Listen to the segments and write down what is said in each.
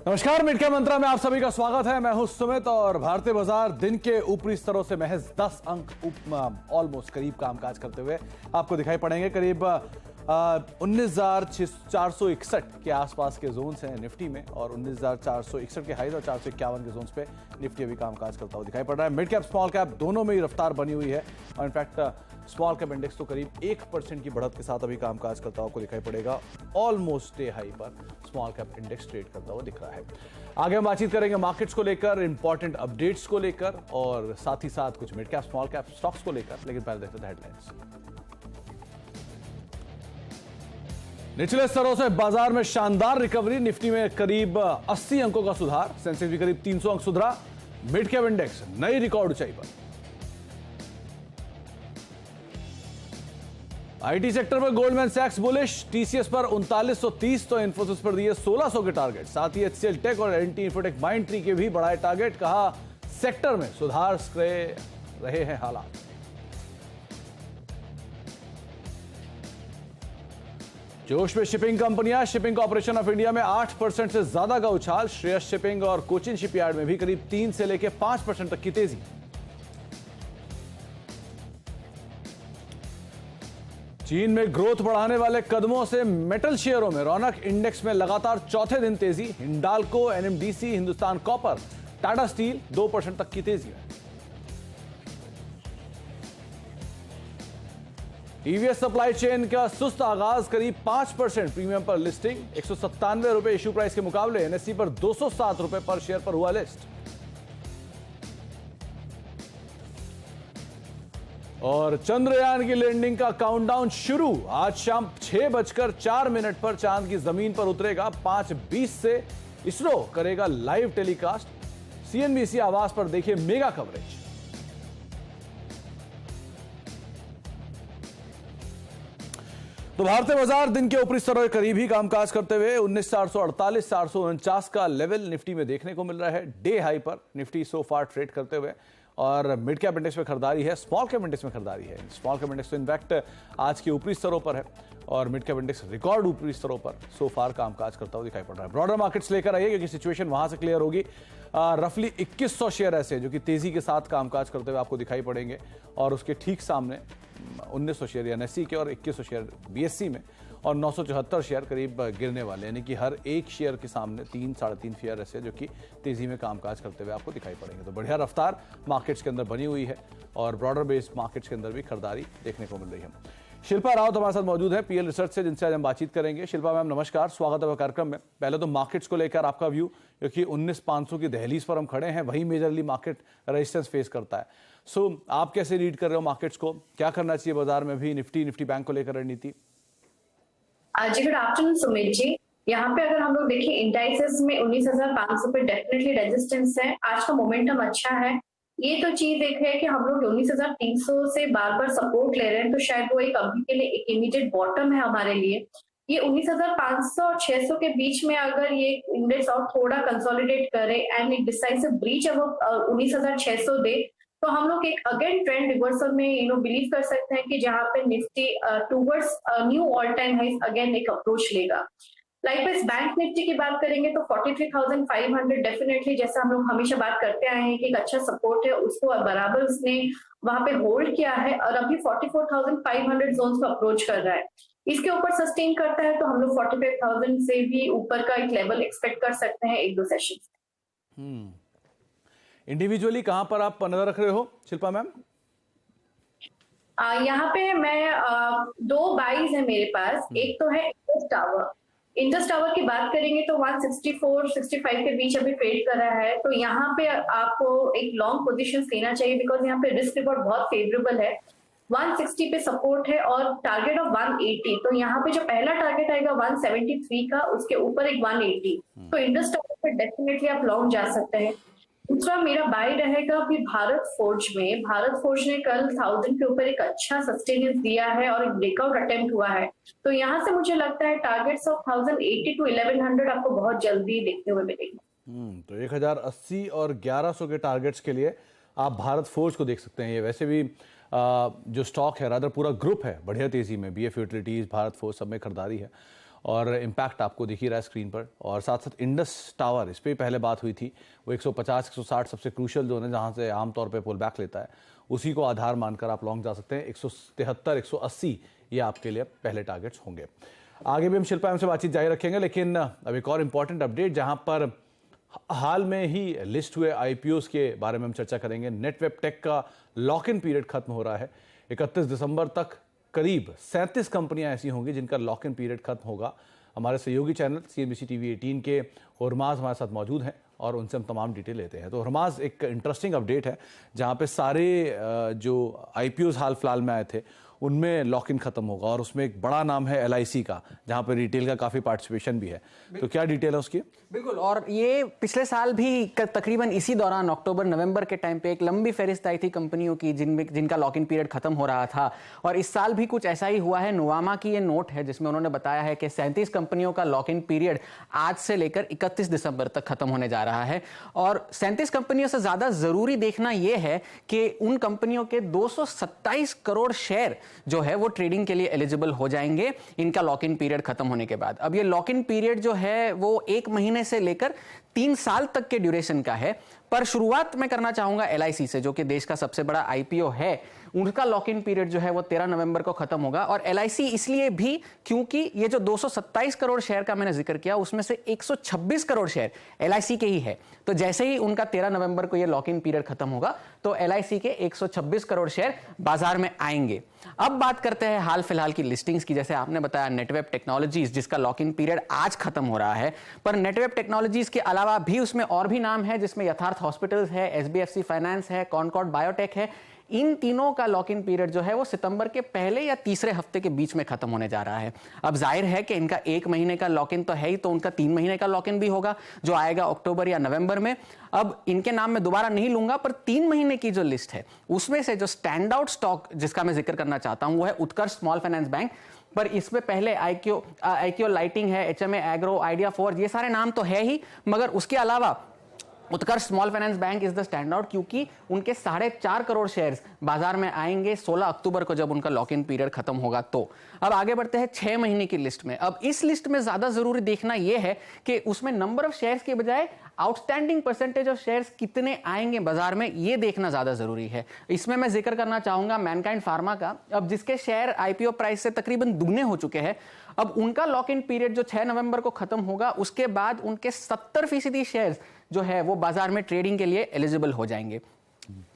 नमस्कार, mid cap मंत्रा में आप सभी का स्वागत है। मैं हूं सुमित और भारतीय बाजार दिन के ऊपरी स्तरों से महज 10 अंक ऑलमोस्ट करीब कामकाज करते हुए आपको दिखाई पड़ेंगे। करीब 19,461 के आसपास के जोन्स हैं निफ्टी में और 19,461 के हाईज और 451 के जोन्स पे निफ्टी अभी कामकाज करता हुआ दिखाई पड़ रहा है। मिड कैप स्मॉल कैप दोनों में ही रफ्तार बनी हुई है और इनफैक्ट स्मॉल कैप इंडेक्स तो करीब 1% की बढ़त के साथ अभी कामकाज करता हुआ आपको दिखाई पड़ेगा। ऑलमोस्ट डे हाई पर स्मॉल कैप इंडेक्स ट्रेड करता हुआ दिख रहा है। आगे हम बातचीत करेंगे मार्केट्स को लेकर, इंपॉर्टेंट अपडेट्स को लेकर और साथ ही साथ कुछ mid cap small cap stocks को लेकर। लेकिन पहले देखते हैं हेडलाइंस। निचले स्तरों से बाजार में शानदार रिकवरी, निफ्टी में करीब 80 अंकों का सुधार, सेंसेक्स भी करीब 300 अंक सुधरा। मिड कैप इंडेक्स नई रिकॉर्ड ऊंचाई पर। आईटी सेक्टर पर गोल्डमैन सैक्स बुलिश, टीसीएस पर 3930 तो इन्फोसिस पर दिए 1600 के टारगेट। साथ ही एचसीएल टेक और एनटी इन्फोटेक माइंडट्री के भी बढ़ाए टारगेट। कहा सेक्टर में सुधार रहे हैं हालात। जोश में शिपिंग कंपनियां, शिपिंग कॉर्पोरेशन ऑफ इंडिया में 8% से ज्यादा का उछाल। श्रेयस शिपिंग और कोचिन शिपयार्ड में भी करीब 3 से लेकर 5% तक की तेजी। चीन में ग्रोथ बढ़ाने वाले कदमों से मेटल शेयरों में रौनक, इंडेक्स में लगातार चौथे दिन तेजी। Hindalco, NMDC, Hindustan copper, Tata steel 2% तक की तेजी है। टीवीएस सप्लाई चेन का सुस्त आगाज, करीब 5% प्रीमियम पर लिस्टिंग। 197 रुपए इश्यू प्राइस के मुकाबले एनएसई पर 207 रुपए पर शेयर पर हुआ लिस्ट। और चंद्रयान की लैंडिंग का काउंटडाउन शुरू। आज शाम 6:04 पर चांद की जमीन पर उतरेगा। 5:20 से इसरो करेगा लाइव टेलीकास्ट। सीएनबीसी आवास पर देखिए मेगा कवरेज। तो भारतीय बाजार दिन के ऊपरी स्तरों के करीब ही कामकाज करते हुए 19,448 449 का लेवल निफ्टी में देखने को मिल रहा है। डे हाई पर निफ्टी सो फार ट्रेड करते हुए और मिड कैप इंडेक्स में खरीदारी है, स्मॉल कैप इंडेक्स में खरीदारी है। स्मॉल कैप इंडेक्स तो इनफैक्ट आज के ऊपरी स्तरों पर है और मिड कैप इंडेक्स रिकॉर्ड ऊपरी स्तरों पर सो फार कामकाज करता हुआ दिखाई पड़ रहा है। ब्रॉडर मार्केट्स लेकर आइए क्योंकि सिचुएशन वहां से क्लियर होगी। रफली 2100 शेयर ऐसे जो कि तेजी के साथ कामकाज करते हुए आपको दिखाई पड़ेंगे और उसके ठीक सामने 1900 शेयर एनएसई के और 2100 शेयर बीएससी में और 974 शेयर करीब गिरने वाले, यानी कि हर एक शेयर के सामने 3-3.5 शेयर ऐसे जो कि तेजी में कामकाज करते हुए आपको दिखाई पड़ेंगे। तो बढ़िया रफ्तार मार्केट्स के अंदर बनी हुई है और ब्रॉडर बेस्ड मार्केट्स के अंदर भी खरीदारी देखने को मिल रही है। शिल्पा रावत हमारे साथ मौजूद है पीएल रिसर्च से, जिनसे आज हम बातचीत करेंगे। शिल्पा मैम नमस्कार, स्वागत है कार्यक्रम में। पहले तो मार्केट्स को लेकर आपका व्यू, क्योंकि 19,500 की दहलीज पर हम खड़े हैं, वही मेजरली मार्केट रेजिस्टेंस फेस करता है। सो आप कैसे रीड कर रहे हो मार्केट्स को, क्या करना चाहिए बाजार में भी, निफ्टी बैंक को लेकर रणनीति? जी गुड आफ्टरनून सुमित जी। यहाँ पे अगर हम लोग देखें इंडाइसेस में 19,500 पे डेफिनेटली रेजिस्टेंस है। आज का मोमेंटम अच्छा है। ये तो चीज एक है कि हम लोग 19,300 से बार बार सपोर्ट ले रहे हैं, तो शायद वो एक अभी के लिए एक इमीडिएट बॉटम है हमारे लिए। ये 19,500 और 600 के बीच में अगर ये इंडेक्स और थोड़ा कंसोलिडेट करे एंड एक डिसाइसिव ब्रीच अब 19,600 दे, तो हम लोग एक अगेन ट्रेंड रिवर्सल में बिलीव कर सकते हैं कि जहां पे Nifty towards new all time highs again एक अप्रोच लेगा। लाइकवाइज बैंक निफ्टी की बात करेंगे तो 43,500 डेफिनेटली, जैसा हम लोग हमेशा बात करते आए हैं कि एक अच्छा सपोर्ट है, उसको बराबर उसने वहां पे होल्ड किया है और अभी 44,500 जोन्स को अप्रोच कर रहा है। इसके ऊपर सस्टेन करता है तो हम लोग 45,000 से भी ऊपर का एक लेवल एक्सपेक्ट कर सकते हैं 1-2 सेशन। इंडिविजुअली कहां पर आप नजर रख रहे हो शिल्पा मैम? यहाँ पे मैं 2 बाइज है मेरे पास। एक तो है इंडस टावर। इंडस टावर की बात करेंगे तो 164-65 के बीच अभी ट्रेड कर रहा है, तो यहाँ पे आपको एक लॉन्ग पोजीशन लेना चाहिए बिकॉज यहाँ पे रिस्क रिवॉर्ड बहुत फेवरेबल है। 160 पे सपोर्ट है और टारगेट ऑफ 180, तो यहाँ पे जो पहला टारगेट आएगा 173 का, उसके ऊपर एक 180, तो इंडस टावर पे डेफिनेटली आप लॉन्ग जा सकते हैं। दूसरा मेरा बाय रहेगा अभी भारत फोर्ज में। भारत फोर्ज ने कल 1000 के ऊपर एक अच्छा सस्टेनेंस दिया है और एक ब्रेकआउट अटेम्प्ट हुआ है, तो यहाँ से मुझे लगता है टारगेट्स ऑफ 1080 टू 1100 आपको बहुत जल्दी देखते हुए मिलेंगे। तो 1080 और 1100 के टारगेट्स के लिए आप भारत फोर्ज को देख सकते हैं। ये वैसे भी जो स्टॉक है, रादर पूरा ग्रुप है बढ़िया तेजी में, बीएफ यूटिलिटीज, भारत फोर्ज सब में खरीदारी है और इम्पैक्ट आपको दिख ही रहा है स्क्रीन पर। और साथ साथ इंडस टावर, इस पर पहले बात हुई थी, वो 150-160 सबसे क्रूशियल जोन है जहाँ से आमतौर पे पुल बैक लेता है, उसी को आधार मानकर आप लॉन्ग जा सकते हैं। 173-180 ये आपके लिए पहले टारगेट्स होंगे। आगे भी हम शिल्पा मैम से बातचीत जारी रखेंगे, लेकिन अब एक और इम्पॉर्टेंट अपडेट जहाँ पर हाल में ही लिस्ट हुए आईपीओस के बारे में हम चर्चा करेंगे। नेटवेब टेक का लॉक इन पीरियड खत्म हो रहा है। 31 दिसंबर तक करीब 37 कंपनियां ऐसी होंगी जिनका लॉक इन पीरियड खत्म होगा। हमारे सहयोगी चैनल CNBC TV 18 के हुरमाज हमारे साथ मौजूद हैं और उनसे हम तमाम डिटेल लेते हैं। तो हुरमाज, एक इंटरेस्टिंग अपडेट है जहां पे सारे जो आईपीओस हाल फिलहाल में आए थे उनमें लॉक इन खत्म होगा और उसमें एक बड़ा नाम है LIC का, जहां पे रिटेल का काफी पार्टिसिपेशन भी है। तो क्या डिटेल है उसकी? बिल्कुल, और ये पिछले साल भी तकरीबन इसी दौरान अक्टूबर नवंबर के टाइम पे एक लंबी फहरिस्त आई थी कंपनियों की जिनका लॉक इन पीरियड खत्म हो रहा था। और इस साल भी कुछ ऐसा ही हुआ है। नुवामा की ये नोट है जिसमें उन्होंने बताया है कि 37 कंपनियों का लॉक इन पीरियड आज से लेकर 31 दिसंबर तक खत्म होने जा रहा है। और 37 कंपनियों से ज्यादा जरूरी देखना यह है कि उन कंपनियों के 227 करोड़ शेयर जो है वो ट्रेडिंग के लिए एलिजिबल हो जाएंगे इनका लॉक इन पीरियड खत्म होने के बाद। अब ये लॉक इन पीरियड जो है वो 1 महीने से लेकर 3 साल तक के ड्यूरेशन का है। पर शुरुआत मैं करना चाहूंगा LIC से, जो कि देश का सबसे बड़ा IPO है। उनका लॉक इन पीरियड जो है वो 13 नवंबर को खत्म होगा। और LIC इसलिए भी क्योंकि ये जो 227 करोड़ शेयर का मैंने जिक्र किया उसमें से 126 करोड़ शेयर LIC के ही है। तो जैसे ही उनका 13 नवंबर को ये लॉक इन पीरियड खत्म होगा तो LIC के 126 करोड़ शेयर बाजार में आएंगे। अब बात करते हैं हाल फिलहाल की लिस्टिंग्स की। जैसे आपने बताया नेटवेब टेक्नोलॉजीज, जिसका लॉक इन पीरियड आज खत्म हो रहा है। पर नेटवेब टेक्नोलॉजीज के अलावा भी उसमें और भी नाम है, जिसमें यथार्थ हॉस्पिटल्स है, SBFC फाइनेंस है, कॉनकॉर्ड बायोटेक है। इन तीनों का लॉक इन पीरियड जो है वो सितंबर के पहले या तीसरे हफ्ते के बीच में खत्म होने जा रहा है। अब जाहिर है कि इनका 1 महीने का लॉक इन तो है ही, तो उनका 3 महीने का लॉक इन भी होगा जो आएगा अक्टूबर या नवंबर में। अब इनके नाम मैं दोबारा नहीं लूंगा, पर 3 महीने की जो लिस्ट है उसमें से जो स्टैंड आउट स्टॉक जिसका मैं जिक्र करना चाहता हूं वो है उत्कर्ष स्मॉल फाइनेंस बैंक। पर इसमें पहले IKO लाइटिंग है, HMA एग्रो, आइडिया फोर्ज, ये सारे नाम तो है ही, मगर उसके अलावा Utkarsh Small Finance Bank is the stand out क्योंकि उनके 4.5 करोड़ शेयर्स बाजार में आएंगे 16 अक्टूबर को जब उनका लॉक इन पीरियड खत्म होगा। तो अब आगे बढ़ते हैं 6 महीने की लिस्ट में। अब इस लिस्ट में ज्यादा जरूरी देखना यह है कि उसमें नंबर ऑफ शेयर्स के बजाय आउटस्टैंडिंग परसेंटेज ऑफ शेयर्स कितने आएंगे बाजार में, यह देखना ज्यादा जरूरी है। इसमें मैं जिक्र करना चाहूंगा मैनकाइंड फार्मा का, अब जिसके शेयर IPO प्राइस से तकरीबन दुगने हो चुके हैं। अब उनका लॉक इन पीरियड जो 6 नवंबर को खत्म होगा उसके बाद उनके 70% शेयर्स जो है वो बाजार में ट्रेडिंग के लिए एलिजिबल हो जाएंगे।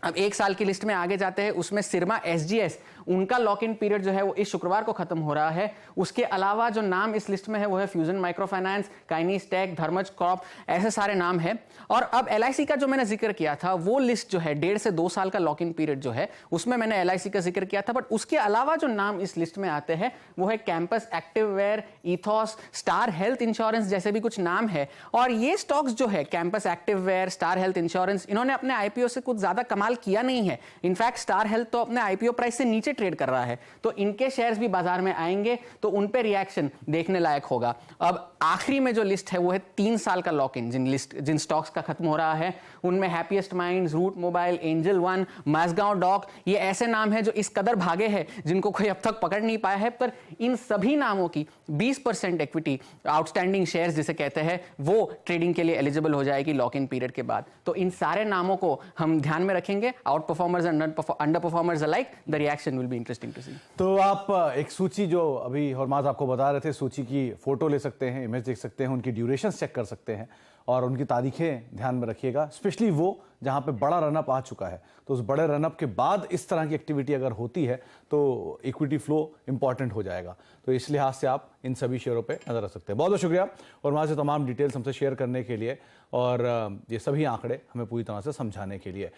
अब 1 साल की लिस्ट में आगे जाते हैं, उसमें सिरमा SGS, उनका लॉक इन पीरियड जो है वो इस शुक्रवार को खत्म हो रहा है। उसके अलावा जो नाम इस लिस्ट में है वो है Fusion Micro Finance, Kaynes Tech, Dharmaj Crop, ऐसे सारे नाम हैं। और अब LIC का जो मैंने जिक्र किया था वो लिस्ट जो है 1.5 से 2 साल का लॉक इन पीरियड जो है उसमें मैंने LIC का जिक्र किया था। बट उसके अलावा जो नाम इस लिस्ट में आते हैं वो है Campus Activewear, Ethos, Star Health Insurance जैसे भी कुछ नाम है। और ये स्टॉक्स जो है कैंपस एक्टिववेयर, स्टार हेल्थ इंश्योरेंस, इन्होंने अपने IPO से कुछ ज्यादा कमाल किया नहीं है। इनफैक्ट स्टार हेल्थ तो अपने IPO प्राइस से नीचे ट्रेड कर रहा है, तो इनके शेयर्स भी बाजार में आएंगे तो उन पे रिएक्शन देखने लायक होगा। अब आखिरी में जो लिस्ट है वो है 3 साल का लॉक इन, जिन स्टॉक्स का खत्म हो रहा है उनमें Happiest Minds, Route Mobile, Angel One, Mazagon Dock, ये ऐसे नाम हैं जो इस कदर भागे हैं जिनको कोई अब तक पकड़ नहीं पाया है। पर इन सभी नामों की 20% इक्विटी, आउटस्टैंडिंग शेयर्स जिसे कहते हैं, वो ट्रेडिंग के लिए एलिजिबल हो जाएगी लॉक इन पीरियड के बाद। तो इन सारे नामों को हम ध्यान में रखेंगे, out performers and under performers alike. The reaction will be interesting to see. तो आप एक सूची जो अभी हुरमाज आपको बता रहे थे, सूची की फोटो ले सकते हैं, इमेज देख सकते हैं, उनकी ड्यूरेशन चेक कर सकते हैं और उनकी तारीखें ध्यान में रखिएगा, स्पेशली वो जहां पे बड़ा रनअप आ चुका है। तो उस बड़े रनअप के बाद इस तरह की एक्टिविटी अगर होती है तो इक्विटी फ्लो इंपॉर्टेंट हो जाएगा। तो इस लिहाज से आप इन सभी शेयरों पे नजर रख सकते हैं। बहुत बहुत शुक्रिया और वहाँ से तमाम डिटेल्स हमसे शेयर करने के लिए और ये सभी आंकड़े हमें पूरी तरह से समझाने के लिए।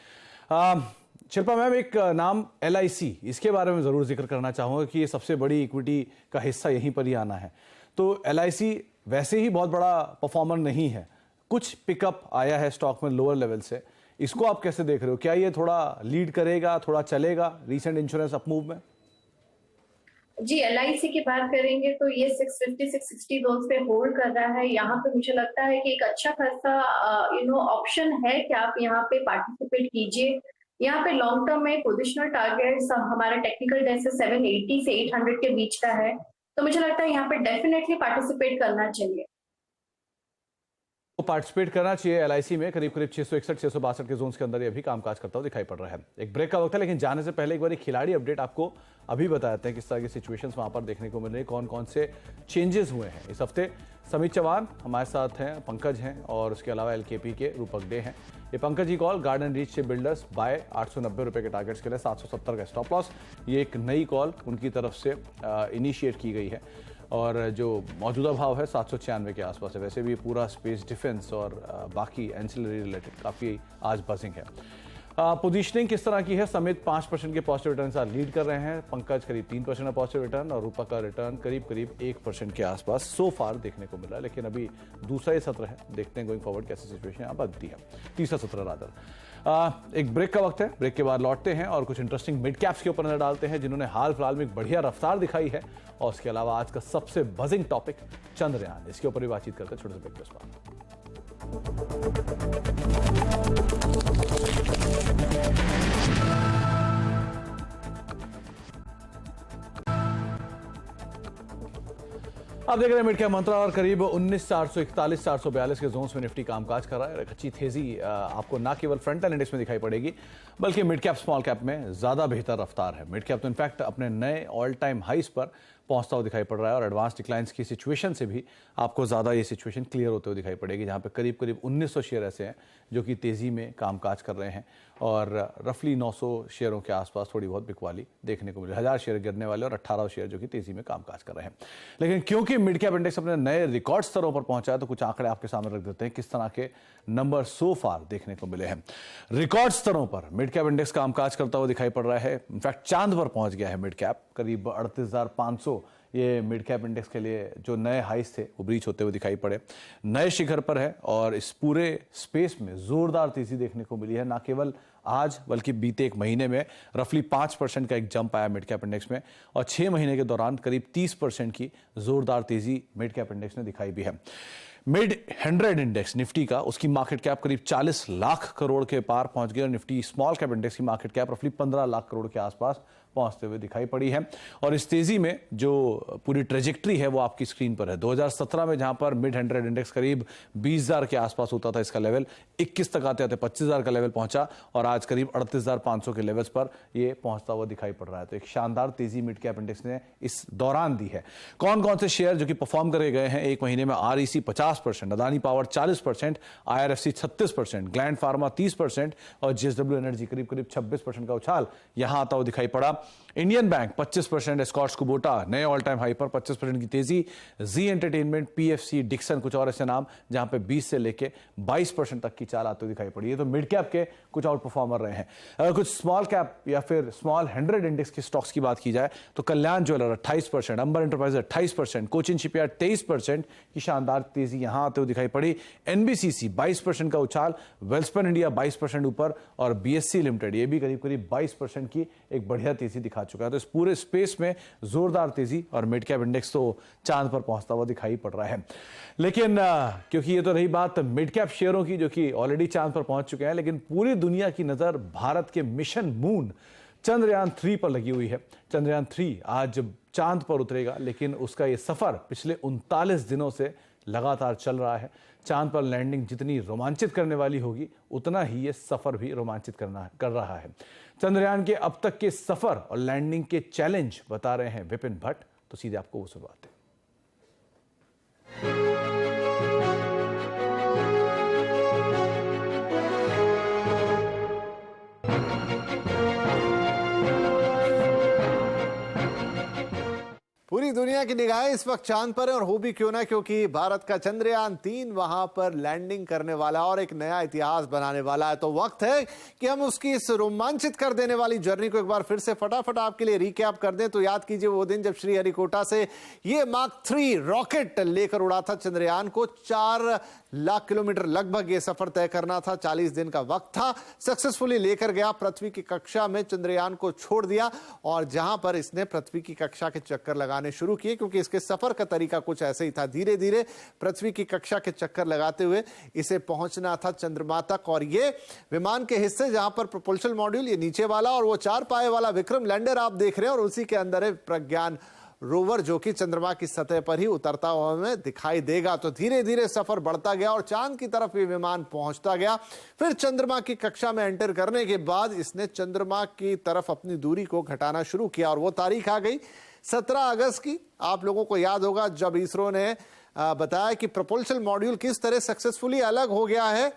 शिल्पा मैम, एक नाम LIC, इसके बारे में ज़रूर जिक्र करना चाहूँगा कि ये सबसे बड़ी इक्विटी का हिस्सा यहीं पर ही आना है। तो LIC वैसे ही बहुत बड़ा परफॉर्मर नहीं है, कुछ पिकअप आया है स्टॉक में लोअर लेवल से, इसको आप कैसे देख रहे हो? क्या ये थोड़ा लीड करेगा, थोड़ा चलेगा रिसेंट इंश्योरेंस अपमूव में? जी, LIC की बात करेंगे तो ये 650-660 जोन पे होल्ड कर रहा है। यहाँ पे मुझे लगता है कि एक अच्छा खासा ऑप्शन है कि आप यहाँ पे पार्टिसिपेट कीजिए। यहाँ पे लॉन्ग टर्म में पोजिशनल टारगेट्स हमारा टेक्निकल डेस्क 780 से 800 के बीच का है। तो मुझे लगता है यहाँ पे डेफिनेटली पार्टिसिपेट करना चाहिए। तो पार्टिसिपेट करना चाहिए। एलआईसी में करीब करीब 661-662 के जोन्स के अंदर ये भी कामकाज करता हुआ दिखाई पड़ रहा है। एक ब्रेक का वक्त है, लेकिन जाने से पहले एक बार खिलाड़ी अपडेट आपको अभी बताते हैं किस तरह की सिचुएशंस वहां पर देखने को मिल रही है, कौन कौन से चेंजेस हुए हैं इस हफ्ते। समीत चौहान हमारे साथ हैं, पंकज हैं और उसके अलावा एलकेपी के रूपक डे हैं। ये Pankaj ji call garden reach से बिल्डर्स बाय 890 रुपए के टारगेट्स के लिए 770 का स्टॉप लॉस, ये एक नई कॉल उनकी तरफ से इनिशिएट की गई है और जो मौजूदा भाव है 796 के आसपास है। वैसे भी पूरा स्पेस डिफेंस और बाकी एंसिलरी रिलेटेड काफ़ी आज बजिंग है। पोजीशनिंग किस तरह की है? समित 5% के पॉजिटिव रिटर्न साथ लीड कर रहे हैं, पंकज करीब 3% का पॉजिटिव रिटर्न और रूपक का रिटर्न करीब करीब 1% के आसपास सो फार देखने को मिल रहा है। लेकिन अभी दूसरा ही सत्र है, देखते हैं गोइंग फॉरवर्ड कैसी सिचुएशन यहाँ बनती है। तीसरा सत्र रादर। एक ब्रेक का वक्त है, ब्रेक के बाद लौटते हैं और कुछ इंटरेस्टिंग मिड कैप्स के ऊपर नजर डालते हैं जिन्होंने हाल फिलहाल में एक बढ़िया रफ्तार दिखाई है। और उसके अलावा आज का सबसे बजिंग टॉपिक चंद्रयान, इसके ऊपर भी बातचीत करते हैं छोटे से ब्रेक के बाद। आप देख रहे हैं मिड कैप मंत्रा और करीब 19,441 442 के जोन्स में निफ्टी कामकाज कर रहा है। एक अच्छी तेजी आपको ना केवल फ्रंट एंड इंडेक्स में दिखाई पड़ेगी बल्कि मिड कैप स्मॉल कैप में ज्यादा बेहतर रफ्तार है। मिड कैप तो इनफैक्ट अपने नए ऑल टाइम हाइस पर पहुंचता हुआ दिखाई पड़ रहा है और एडवांस डिक्लाइंस की सिचुएशन से भी आपको ज्यादा ये सिचुएशन क्लियर होते हुए दिखाई पड़ेगी, जहां पे करीब करीब 1900 शेयर ऐसे हैं जो कि तेजी में कामकाज कर रहे हैं और रफली 900 शेयरों के आसपास थोड़ी बहुत बिकवाली देखने को मिली। 1000 शेयर गिरने वाले और 18 शेयर जो कि तेजी में कामकाज कर रहे हैं। लेकिन क्योंकि मिड कैप इंडेक्स अपने नए रिकॉर्ड स्तरों पर पहुंचा है तो कुछ आंकड़े आपके सामने रख देते हैं किस तरह के नंबर सो फार देखने को मिले हैं। रिकॉर्ड स्तरों पर मिड कैप इंडेक्स कामकाज करता हुआ दिखाई पड़ रहा है। इनफैक्ट चांद पर पहुंच गया है मिड कैप, करीब 38,500 ये मिड कैप इंडेक्स के लिए जो नए हाइस थे वो ब्रीच होते हुए दिखाई पड़े, नए शिखर पर है और इस पूरे स्पेस में जोरदार तेजी देखने को मिली है। ना केवल आज बल्कि बीते एक महीने में रफली 5% का एक जंप आया मिड कैप इंडेक्स में और 6 महीने के दौरान करीब 30% की जोरदार तेजी मिड कैप इंडेक्स ने दिखाई भी है। मिड 100 इंडेक्स निफ्टी का, उसकी मार्केट कैप करीब 40 लाख करोड़ के पार पहुंच गई और निफ्टी स्मॉल कैप इंडेक्स की मार्केट कैप रफली 15 लाख करोड़ के आसपास पहुंचते हुए दिखाई पड़ी है। और इस तेजी में जो पूरी ट्रेजेक्ट्री है वो आपकी स्क्रीन पर है। 2017 में जहां पर मिड 100 इंडेक्स करीब 20,000 के आसपास होता था, इसका लेवल 21 तक आते आते 25,000 का लेवल पहुंचा और आज करीब 38,500 के लेवल्स पर ये पहुंचता हुआ दिखाई पड़ रहा है। तो एक शानदार तेजी मिड कैप इंडेक्स ने इस दौरान दी है। कौन कौन से शेयर जो कि परफॉर्म करे गए हैं एक महीने में? REC 50%, Adani power 40%, IRFC 36%, gland pharma 30% और जेएसडब्ल्यू एनर्जी करीब करीब 26% का उछाल यहां आता हुआ दिखाई पड़ा। इंडियन बैंक 25%, एस्कॉर्ट्स कुबोटा नए ऑल टाइम हाई पर 25% की तेजी, जी एंटरटेनमेंट, पीएफसी, डिक्सन, कुछ और ऐसे नाम जहां पे 20 से लेके 22% तक की चाल आते हुए दिखाई पड़ी है। तो मिड कैप के कुछ आउट परफॉर्मर रहे हैं। अगर कुछ स्मॉल कैप या फिर स्मॉल 100 इंडेक्स के स्टॉक्स की बात की जाए तो कल्याण ज्वेलर 28%, अंबर एंटरप्राइज 28%, कोचिन शिपयार्ड 23% की शानदार तेजी यहां आते हुए दिखाई पड़ी। एनबीसीसी 22% का उछाल, वेल्सपन इंडिया 22% ऊपर और बीएससी लिमिटेड ये भी करीब करीब 22% की एक बढ़िया तेजी दिखा चुका है। तो इस पूरे स्पेस में जोरदार तेजी और मिड कैप इंडेक्स तो चांद पर पहुंचता हुआ दिखाई पड़ रहा है। लेकिन क्योंकि ये तो रही बात मिड कैप शेयरों की जो कि ऑलरेडी चांद पर पहुंच चुके हैं, लेकिन पूरी दुनिया की नजर भारत के मिशन मून चंद्रयान 3 पर लगी हुई है। चंद्रयान 3 आज चांद पर उतरेगा, लेकिन उसका ये सफर पिछले 39 दिनों से लगातार चल रहा है। चांद पर लैंडिंग जितनी रोमांचित करने वाली होगी उतना ही ये सफर भी रोमांचित कर रहा है। चंद्रयान के अब तक के सफर और लैंडिंग के चैलेंज बता रहे हैं विपिन भट्ट, तो सीधे आपको वो सुनवाते हैं। पूरी दुनिया की निगाहें इस वक्त चांद पर है और हो भी क्यों ना, क्योंकि भारत का चंद्रयान 3 वहां पर लैंडिंग करने वाला और एक नया इतिहास बनाने वाला है। तो वक्त है कि हम उसकी इस रोमांचित कर देने वाली जर्नी को एक बार फिर से फटाफट आपके लिए रिकैप कर दें। तो याद कीजिए वो दिन जब श्रीहरिकोटा से ये मार्क 3 रॉकेट लेकर उड़ा था चंद्रयान को। 4 लाख किलोमीटर लगभग ये सफर तय करना था, 40 दिन का वक्त था। सक्सेसफुली लेकर गया, पृथ्वी की कक्षा में चंद्रयान को छोड़ दिया और जहां पर इसने पृथ्वी की कक्षा के चक्कर लगाने शुरू किए, क्योंकि इसके सफर का तरीका कुछ ऐसे ही था। धीरे धीरे पृथ्वी की कक्षा के चक्कर लगाते हुए इसे पहुंचना था चंद्रमा तक। और ये विमान के हिस्से जहां पर प्रोपल्शन मॉड्यूल ये नीचे वाला और वो 4 पाए वाला विक्रम लैंडर आप देख रहे हैं और उसी के अंदर है प्रज्ञान रोवर जो कि चंद्रमा की सतह पर ही उतरता हुआ हमें दिखाई देगा। तो धीरे धीरे सफर बढ़ता गया और चांद की तरफ ये विमान पहुंचता गया। फिर चंद्रमा की कक्षा में एंटर करने के बाद इसने चंद्रमा की तरफ अपनी दूरी को घटाना शुरू किया और वो तारीख आ गई 17 अगस्त की। आप लोगों को याद होगा जब इसरो ने बताया कि प्रपोल्शन मॉड्यूल किस तरह सक्सेसफुली अलग हो गया है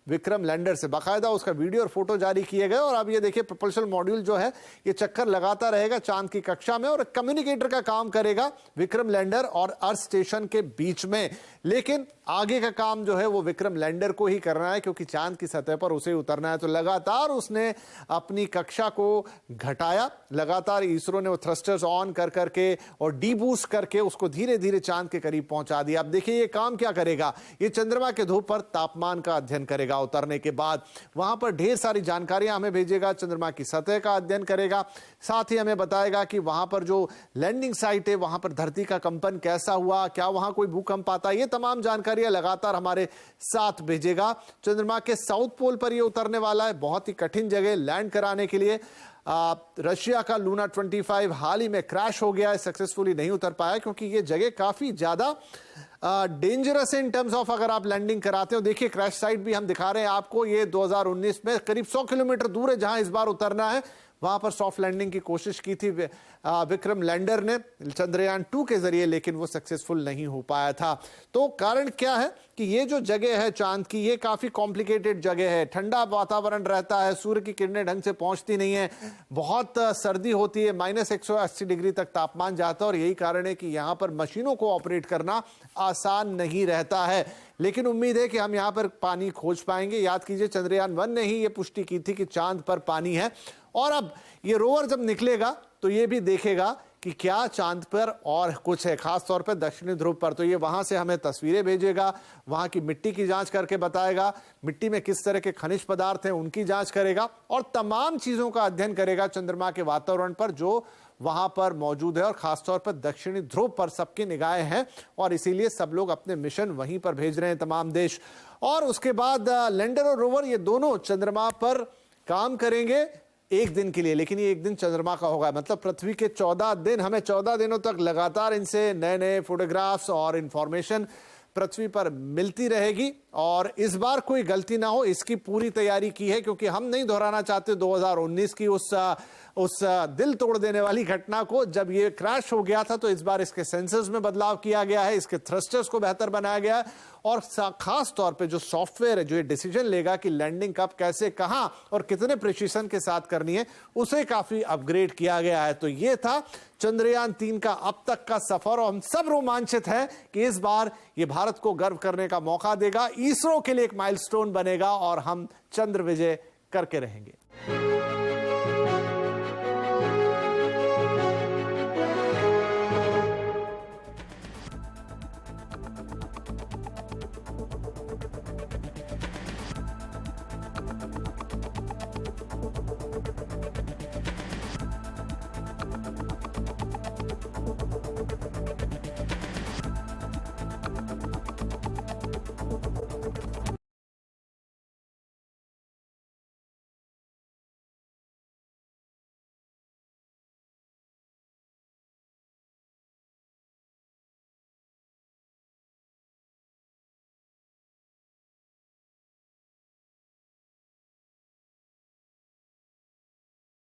विक्रम लैंडर से, बाकायदा उसका वीडियो और फोटो जारी किए गए। और अब ये देखिए प्रपोल्शन मॉड्यूल जो है ये चक्कर लगाता रहेगा चांद की कक्षा में और कम्युनिकेटर का काम करेगा विक्रम लैंडर और अर्थ स्टेशन के बीच में। लेकिन आगे का काम जो है वो विक्रम लैंडर को ही करना है क्योंकि चांद की सतह पर उसे उतरना है। तो लगातार उसने अपनी कक्षा को घटाया, लगातार इसरो ने वो थ्रस्टर्स ऑन कर करके और डीबूस्ट करके उसको धीरे धीरे चांद के करीब पहुंचा दिया। अब देखिए ये काम क्या करेगा, ये चंद्रमा के ध्रुव पर तापमान का अध्ययन करेगा। उतरने के बाद वहां पर ढेर सारी जानकारियां हमें भेजेगा, चंद्रमा की सतह का अध्ययन करेगा, साथ ही हमें बताएगा कि वहां पर जो लैंडिंग साइट है वहां पर धरती का कंपन कैसा हुआ, क्या वहां कोई भूकंप आता, ये तमाम जानकारियां लगातार हमारे साथ भेजेगा। चंद्रमा के साउथ पोल पर ये उतरने वाला है, बहुत ही कठिन जगह लैंड कराने के लिए। रशिया का लूना 25 हाल ही में क्रैश हो गया है, सक्सेसफुली नहीं उतर पाया क्योंकि ये जगह काफी ज्यादा डेंजरस है इन टर्म्स ऑफ अगर आप लैंडिंग कराते हो। देखिए क्रैश साइट भी हम दिखा रहे हैं आपको, ये 2019 में करीब 100 किलोमीटर दूर है जहां इस बार उतरना है। वहां पर सॉफ्ट लैंडिंग की कोशिश की थी विक्रम लैंडर ने चंद्रयान 2 के जरिए, लेकिन वो सक्सेसफुल नहीं हो पाया था। तो कारण क्या है कि ये जो जगह है चांद की ये काफी कॉम्प्लिकेटेड जगह है, ठंडा वातावरण रहता है, सूर्य की किरणें ढंग से पहुंचती नहीं है, बहुत सर्दी होती है, -180 डिग्री तक तापमान जाता है और यही कारण है कि यहां पर मशीनों को ऑपरेट करना आसान नहीं रहता है। लेकिन उम्मीद है कि हम यहां पर पानी खोज पाएंगे। याद कीजिए चंद्रयान 1 ने ही ये पुष्टि की थी कि चांद पर पानी है और अब ये रोवर जब निकलेगा तो ये भी देखेगा कि क्या चांद पर और कुछ है, खास तौर पर दक्षिणी ध्रुव पर। तो ये वहां से हमें तस्वीरें भेजेगा, वहां की मिट्टी की जांच करके बताएगा, मिट्टी में किस तरह के खनिज पदार्थ हैं उनकी जांच करेगा और तमाम चीजों का अध्ययन करेगा चंद्रमा के वातावरण पर जो वहां पर मौजूद है और खासतौर पर दक्षिणी ध्रुव पर सबकी निगाहें हैं और इसीलिए सब लोग अपने मिशन वहीं पर भेज रहे हैं तमाम देश। और उसके बाद लैंडर और रोवर ये दोनों चंद्रमा पर काम करेंगे एक दिन के लिए, लेकिन ये एक दिन चंद्रमा का होगा, मतलब पृथ्वी के 14 दिन, हमें 14 दिनों तक लगातार इनसे नए नए फोटोग्राफ्स और इंफॉर्मेशन पृथ्वी पर मिलती रहेगी। और इस बार कोई गलती ना हो इसकी पूरी तैयारी की है क्योंकि हम नहीं दोहराना चाहते 2019 की उस दिल तोड़ देने वाली घटना को जब ये क्रैश हो गया था। तो इस बार इसके सेंसर्स में बदलाव किया गया है, इसके थ्रस्टर्स को बेहतर बनाया गया है और खास तौर पे जो सॉफ्टवेयर है जो ये डिसीजन लेगा कि लैंडिंग कब, कैसे, कहां और कितने प्रिसीजन के साथ करनी है उसे काफी अपग्रेड किया गया है। तो ये था चंद्रयान 3 का अब तक का सफर और हम सब रोमांचित हैं कि इस बार ये भारत को गर्व करने का मौका देगा, इसरो के लिए एक माइलस्टोन बनेगा और हम चंद्र विजय करके रहेंगे।